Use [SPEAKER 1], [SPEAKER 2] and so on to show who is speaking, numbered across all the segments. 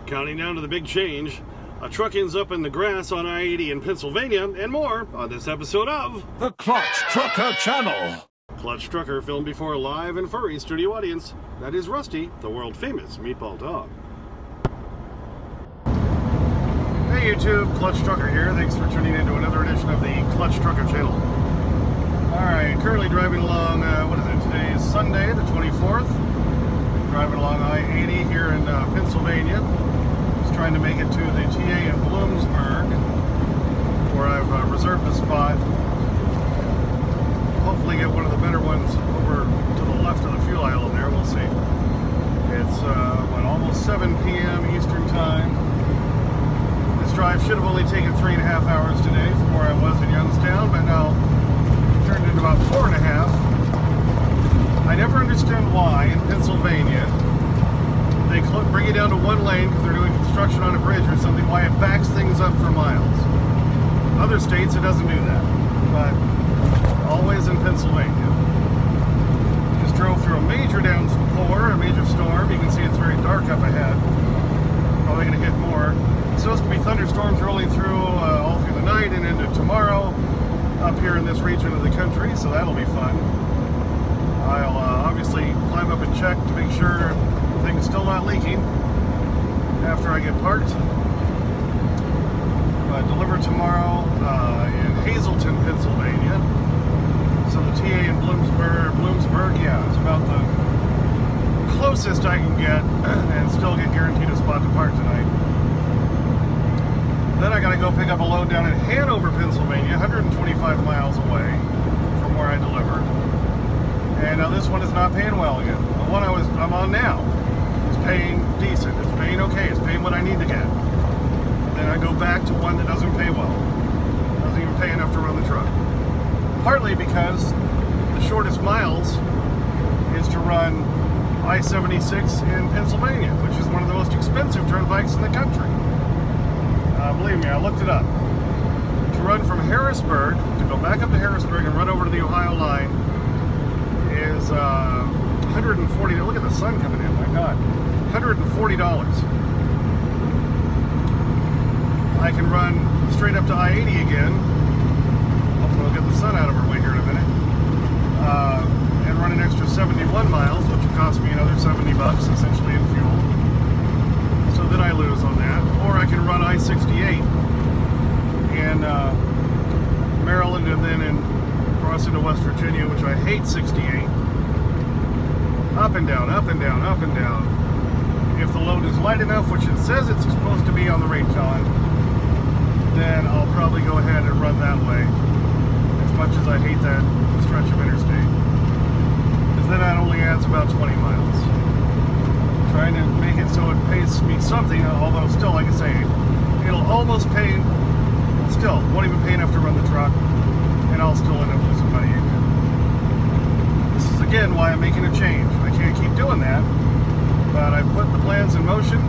[SPEAKER 1] Counting down to the big change. A truck ends up in the grass on I-80 in Pennsylvania, and more on this episode of
[SPEAKER 2] the Clutch Trucker Channel.
[SPEAKER 1] Clutch Trucker, filmed before a live and furry studio audience. That is Rusty, the world-famous meatball dog. Hey YouTube, Clutch Trucker here. Thanks for tuning in to another edition of the Clutch Trucker Channel. Alright, currently driving along, what is it? Today is Sunday, the 24th. Driving along I-80 here in Pennsylvania. Just trying to make it to the TA in Bloomsburg, where I've reserved a spot. Hopefully get one of the better ones over to the left of the fuel aisle in there. We'll see. It's almost 7 p.m. Eastern Time. This drive should have only taken 3.5 hours today from where I was in Youngstown, but now turned into about 4.5. I never understand why in Pennsylvania they bring you down to one lane because they're doing construction on a bridge or something, why it backs things up for miles. Other states it doesn't do that, but always in Pennsylvania. Just drove through a major downpour, a major storm. You can see it's very dark up ahead. Probably going to get more. It's supposed to be thunderstorms rolling through all through the night and into tomorrow up here in this region of the country, so that'll be fun. I'll obviously climb up and check to make sure the thing's still not leaking after I get parked. Delivered tomorrow in Hazleton, Pennsylvania. So the TA in Bloomsburg, yeah, it's about the closest I can get and still get guaranteed a spot to park tonight. Then I gotta go pick up a load down in Hanover, Pennsylvania, 125 miles away from where I delivered. And now this one is not paying well again. The one I'm on now is paying decent. It's paying okay. It's paying what I need to get. And then I go back to one that doesn't pay well. Doesn't even pay enough to run the truck. Partly because the shortest miles is to run I-76 in Pennsylvania, which is one of the most expensive turnpikes in the country. Believe me, I looked it up. To run from Harrisburg, to go back up to Harrisburg and run over to the Ohio line is $140. Look at the sun coming in, my God. $140. I can run straight up to I-80 again. Hopefully we'll get the sun out of our way here in a minute. And run an extra 71 miles, which will cost me another $70 essentially in fuel. So then I lose on that. Or I can run I-68 in Maryland and then cross into West Virginia, which I hate 68. Up and down, up and down, up and down. If the load is light enough, which it says it's supposed to be on the rate con, then I'll probably go ahead and run that way. As much as I hate that stretch of interstate. Because then that only adds about 20 miles. Trying to make it so it pays me something, although still, like I say, it'll almost pay, still, won't even pay enough to run the truck, and I'll still end up losing money again. This is again why I'm making a change. I can't keep doing that, but I've put the plans in motion.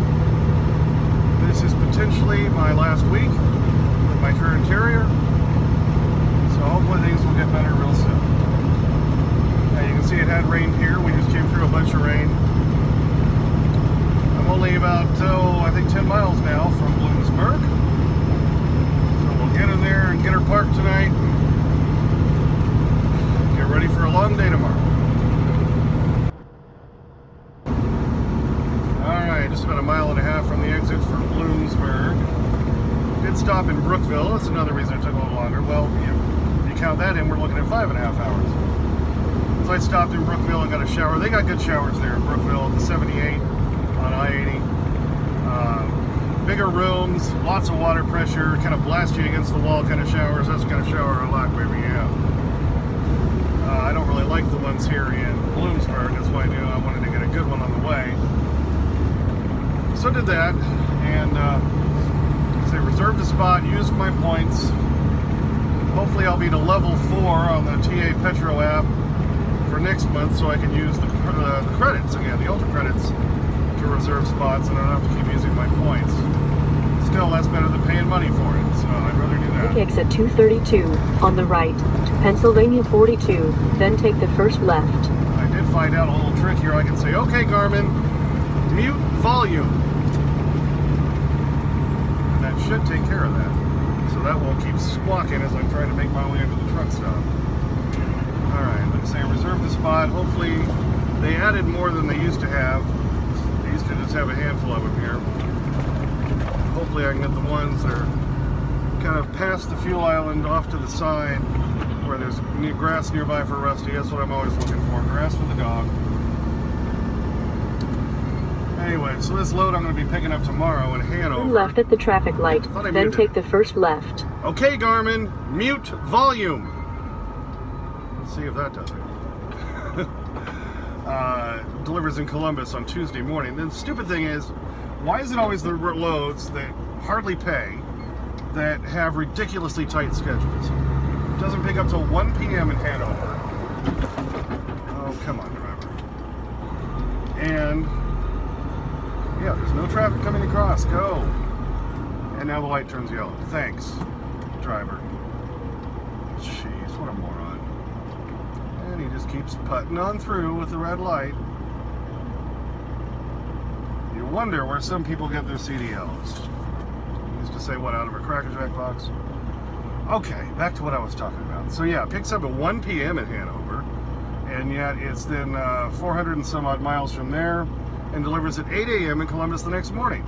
[SPEAKER 1] This is potentially my last week with my current carrier, so hopefully things will get better real soon. Now you can see it had rained here. We just came through a bunch of rain. I'm only about, I think 10 miles now from Bloomsburg. So we'll get in there and get her parked tonight. Get ready for a long day tomorrow. Alright, just about a mile and a half from the exit for Bloomsburg. Did stop in Brookville. That's another reason it took a little longer. Well, if you count that in, we're looking at 5.5 hours. So I stopped in Brookville and got a shower. They got good showers there in Brookville at the 78 on I-80. Bigger rooms, lots of water pressure, kind of blast you against the wall kind of showers. That's the kind of shower I like, baby, yeah. I don't really like the ones here in Bloomsburg. That's why I wanted to get a good one on the way. So did that, and so I reserved a spot, used my points. Hopefully I'll be to level 4 on the TA Petro app for next month, so I can use the credits again, the ultra credits, to reserve spots, and I don't have to keep using my points. Still, that's better than paying money for it, so I'd rather do that.
[SPEAKER 3] Take exit 232 on the right to Pennsylvania 42, then take the first left.
[SPEAKER 1] I did find out a little trick here. I can say, okay, Garmin, mute volume. should take care of that. So that won't keep squawking as I'm trying to make my way into the truck stop. Alright, like I say, I reserved the spot. Hopefully, they added more than they used to have. They used to just have a handful of them here. Hopefully I can get the ones that are kind of past the fuel island off to the side where there's grass nearby for Rusty. That's what I'm always looking for, grass for the dog. Anyway, so this load I'm going to be picking up tomorrow in Hanover.
[SPEAKER 3] Turn left at the traffic light, then take the first left.
[SPEAKER 1] Okay, Garmin, mute volume. Let's see if that does it. Delivers in Columbus on Tuesday morning. The stupid thing is, why is it always the loads that hardly pay that have ridiculously tight schedules? It doesn't pick up till 1 p.m. in Hanover. Oh, come on, driver. And yeah, there's no traffic coming across. Go. And now the light turns yellow. Thanks, driver. Jeez, what a moron. And he just keeps putting on through with the red light. You wonder where some people get their CDLs. Used to say what, out of a Cracker Jack box? Okay, back to what I was talking about. So yeah, it picks up at 1 p.m. in Hanover, and yet it's then 400 and some odd miles from there, and delivers at 8 a.m. in Columbus the next morning.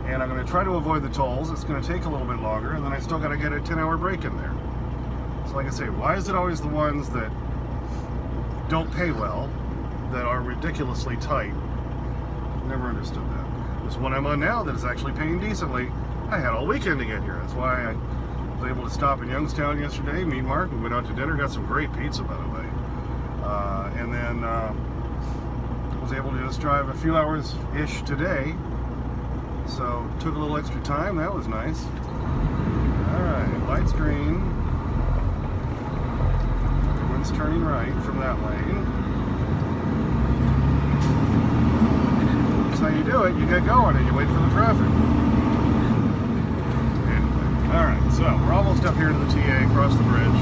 [SPEAKER 1] And I'm going to try to avoid the tolls. It's going to take a little bit longer, and then I still got to get a 10-hour break in there. So like I say, why is it always the ones that don't pay well, that are ridiculously tight? Never understood that. This one I'm on now that is actually paying decently, I had all weekend to get here. That's why I was able to stop in Youngstown yesterday, meet Mark, we went out to dinner, got some great pizza, by the way. And then was able to just drive a few hours-ish today. So took a little extra time, that was nice. Alright, light's green. Everyone's turning right from that lane. That's how you do it, you get going and you wait for the traffic. Anyway, alright, so we're almost up here to the TA, across the bridge.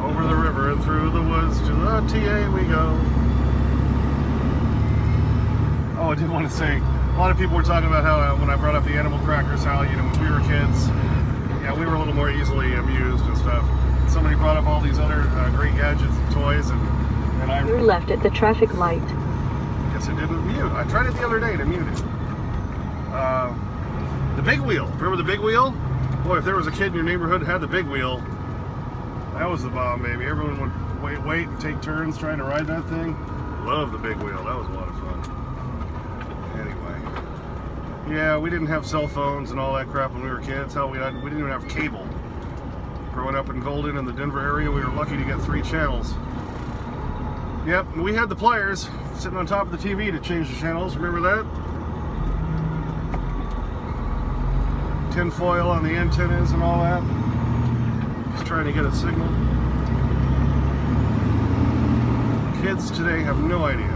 [SPEAKER 1] Over the river and through the woods to the TA we go. Oh, I did want to say, a lot of people were talking about how when I brought up the animal crackers, how, you know, when we were kids, yeah, we were a little more easily amused and stuff. Somebody brought up all these other great gadgets and toys, and I...
[SPEAKER 3] You're left at the traffic light.
[SPEAKER 1] Guess it didn't mute. I tried it the other day to mute it. The big wheel. Remember the big wheel? Boy, if there was a kid in your neighborhood that had the big wheel, that was the bomb, baby. Everyone would wait and take turns trying to ride that thing. Love the big wheel. That was a lot of fun. Yeah, we didn't have cell phones and all that crap when we were kids. Hell, we didn't even have cable. Growing up in Golden in the Denver area, we were lucky to get 3 channels. Yep, we had the pliers sitting on top of the TV to change the channels. Remember that? Tin foil on the antennas and all that. Just trying to get a signal. Kids today have no idea.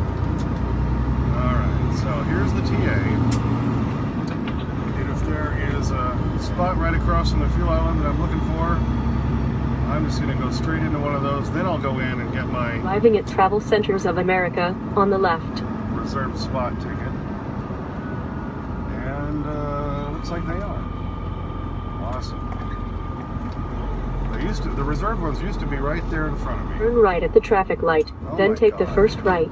[SPEAKER 1] Alright, so here's the TA. There is a spot right across from the fuel island that I'm looking for. I'm just going to go straight into one of those, then I'll go in and get my
[SPEAKER 3] Arriving at Travel Centers of America on the left.
[SPEAKER 1] reserved spot ticket. And looks like they are. Awesome. The reserved ones used to be right there in front of me.
[SPEAKER 3] Turn right at the traffic light, then take the first right.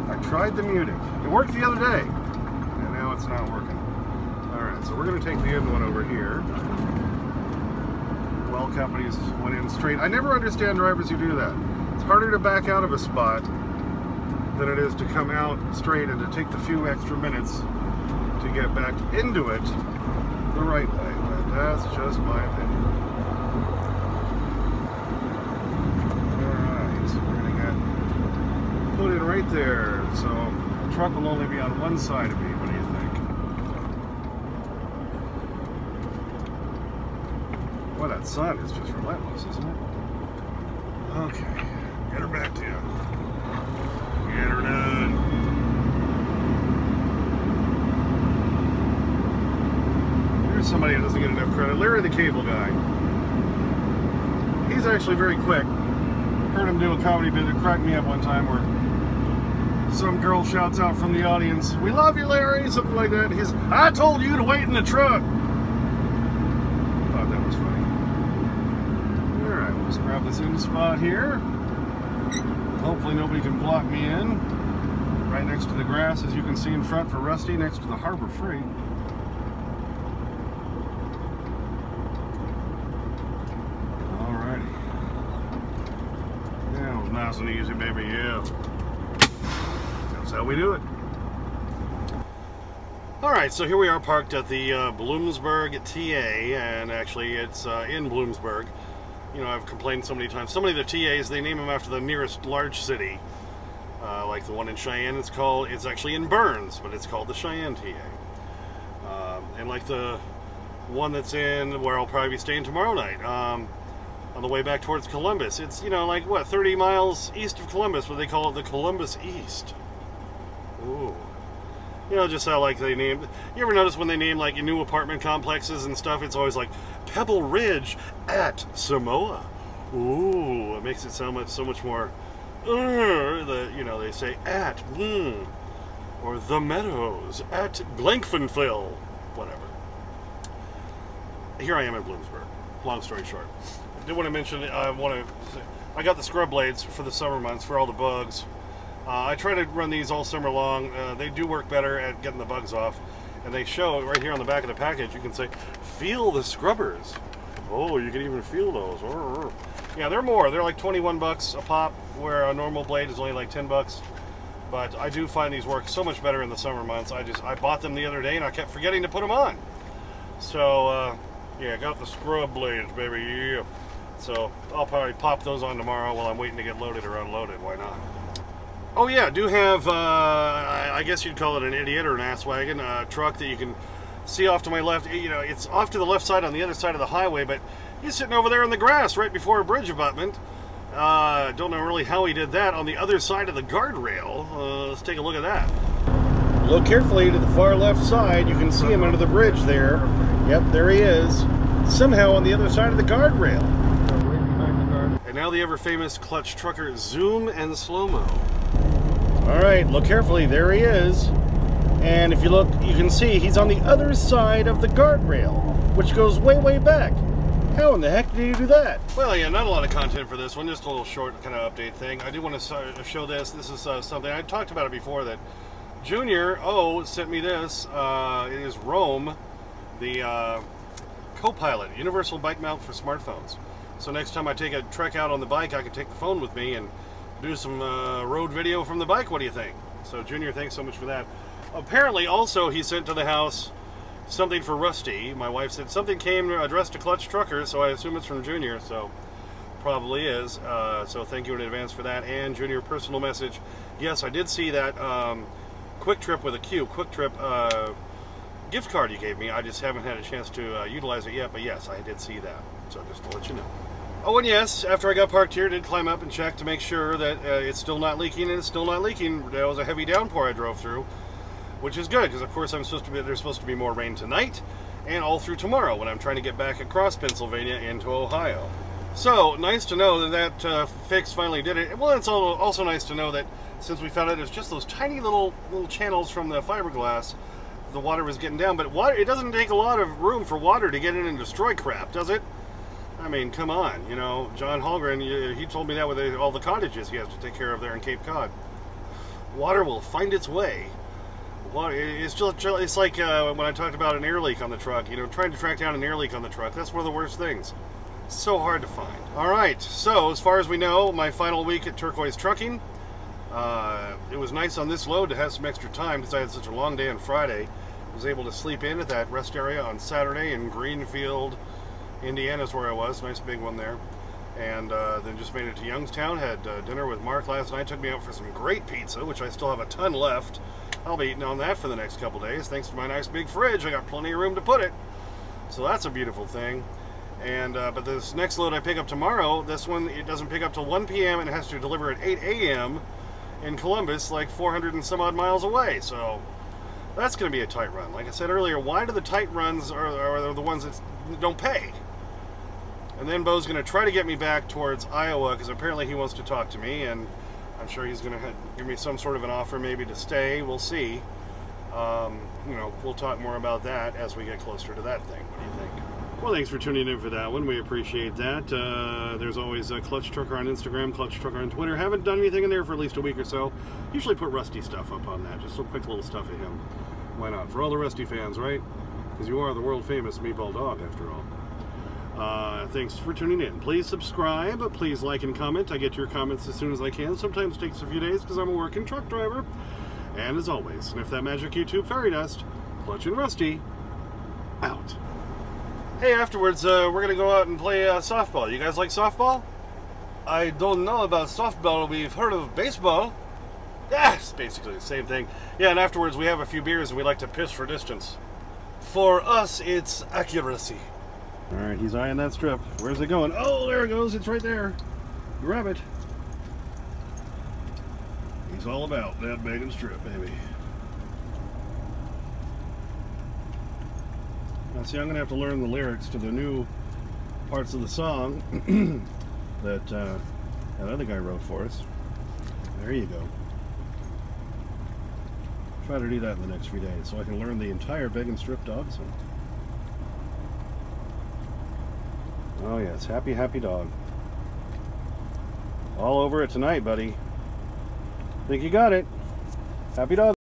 [SPEAKER 1] I tried the muting. It worked the other day. It's not working. Alright, so we're going to take the end one over here. Well, companies went in straight. I never understand drivers who do that. It's harder to back out of a spot than it is to come out straight and to take the few extra minutes to get back into it the right way. But that's just my opinion. Alright, so we're going to get put in right there. So the truck will only be on one side of me. What do you think? Well, that sun is just relentless, isn't it? Okay, get her back to you. Get her done. Here's somebody who doesn't get enough credit. Larry the Cable Guy. He's actually very quick. Heard him do a comedy bit that cracked me up one time where Some girl shouts out from the audience, "We love you, Larry," something like that. "I told you to wait in the truck." Thought that was funny. Alright, we'll just grab this in spot here. Hopefully nobody can block me in. Right next to the grass, as you can see in front for Rusty, next to the Harbor Freight. Alrighty. Yeah, it was nice and easy, baby, yeah. That's how we do it. Alright, so here we are parked at the Bloomsburg TA, and actually it's in Bloomsburg. You know, I've complained so many times. So many of the TAs, they name them after the nearest large city. Like the one in Cheyenne, it's actually in Burns, but it's called the Cheyenne TA. And like the one that's in, where I'll probably be staying tomorrow night, on the way back towards Columbus. It's, you know, like, what, 30 miles east of Columbus, but they call it the Columbus East. Ooh. You know, just how, like, they name... You ever notice when they name, like, new apartment complexes and stuff, it's always like, Pebble Ridge at Samoa. Ooh, it makes it sound so much more... you know, they say at, or the Meadows at Blankfenville, whatever. Here I am in Bloomsburg. Long story short, I did want to mention, I got the scrub blades for the summer months for all the bugs. I try to run these all summer long. They do work better at getting the bugs off, and they show right here on the back of the package. You can say, "Feel the scrubbers." Oh, you can even feel those. Yeah, they're more. They're like 21 bucks a pop, where a normal blade is only like 10 bucks. But I do find these work so much better in the summer months. I bought them the other day and I kept forgetting to put them on. So, yeah, got the scrub blades, baby, yeah. So, I'll probably pop those on tomorrow while I'm waiting to get loaded or unloaded. Why not? Oh yeah, I do have, I guess you'd call it an idiot or an ass wagon, a truck that you can see off to my left. You know, it's off to the left side on the other side of the highway, but he's sitting over there in the grass right before a bridge abutment. Don't know really how he did that on the other side of the guardrail. Let's take a look at that. Look carefully to the far left side. You can see him under the bridge there. Yep, there he is. Somehow on the other side of the guardrail. And now the ever-famous clutch trucker zoom and slow-mo. Alright, look carefully. There he is. And if you look, you can see he's on the other side of the guardrail, which goes way, way back. How in the heck did you do that? Well, yeah, not a lot of content for this one, just a little short kind of update thing. I do want to show this. This is something, I talked about it before, that Junior sent me this. It is Roam, the co-pilot, universal bike mount for smartphones. So next time I take a trek out on the bike, I can take the phone with me and do some road video from the bike. What do you think? So Junior, thanks so much for that. Apparently also he sent to the house something for Rusty. My wife said something came addressed to Clutch Trucker, so I assume it's from Junior, so probably is. So thank you in advance for that. And Junior, personal message. Yes, I did see that Quick Trip with a Q, Quick Trip gift card you gave me. I just haven't had a chance to utilize it yet, but yes, I did see that. So just to let you know. Oh, and yes, after I got parked here, I did climb up and check to make sure that it's still not leaking, and it's still not leaking. There was a heavy downpour I drove through, which is good, because of course there's supposed to be more rain tonight, and all through tomorrow when I'm trying to get back across Pennsylvania into Ohio. So, nice to know that fix finally did it. Well, it's also nice to know that since we found out it's just those tiny little channels from the fiberglass, the water was getting down. But water, it doesn't take a lot of room for water to get in and destroy crap, does it? I mean, come on, you know, John Holgren, he told me that with all the cottages he has to take care of there in Cape Cod. Water will find its way. Water, it's like when I talked about an air leak on the truck, you know, trying to track down an air leak on the truck. That's one of the worst things. So hard to find. All right, so as far as we know, my final week at Turquoise Trucking, it was nice on this load to have some extra time because I had such a long day on Friday. I was able to sleep in at that rest area on Saturday in Greenfield, Indiana is where I was. Nice big one there. And then just made it to Youngstown. Had dinner with Mark last night. Took me out for some great pizza, which I still have a ton left. I'll be eating on that for the next couple days. Thanks to my nice big fridge, I got plenty of room to put it. So that's a beautiful thing. And but this next load I pick up tomorrow, this one, it doesn't pick up till 1 p.m. and it has to deliver at 8 a.m. in Columbus, like 400 and some odd miles away. So that's going to be a tight run. Like I said earlier, why do the tight runs are the ones that don't pay? And then Bo's going to try to get me back towards Iowa because apparently he wants to talk to me, and I'm sure he's going to give me some sort of an offer maybe to stay. We'll see. You know, we'll talk more about that as we get closer to that thing. What do you think? Well, thanks for tuning in for that one. We appreciate that. There's always Clutch Trucker on Instagram, Clutch Trucker on Twitter. Haven't done anything in there for at least a week or so. Usually put Rusty stuff up on that. Just some quick little stuff of him. Why not? For all the Rusty fans, right? Because you are the world famous Meatball Dog, after all. Thanks for tuning in. Please subscribe. Please like and comment. I get your comments as soon as I can. Sometimes it takes a few days because I'm a working truck driver. And as always, sniff that magic YouTube fairy dust. Clutch and Rusty, out. Hey, afterwards, we're going to go out and play softball. You guys like softball? I don't know about softball. We've heard of baseball. Yeah, it's basically the same thing. Yeah, and afterwards we have a few beers and we like to piss for distance. For us, it's accuracy. All right, he's eyeing that strip. Where's it going? Oh, there it goes. It's right there. Grab it. He's all about that bacon strip, baby. Now, see, I'm going to have to learn the lyrics to the new parts of the song that that other guy wrote for us. There you go. Try to do that in the next few days so I can learn the entire bacon strip dog song. Oh, yes. Happy, happy dog. All over it tonight, buddy. Think you got it. Happy dog.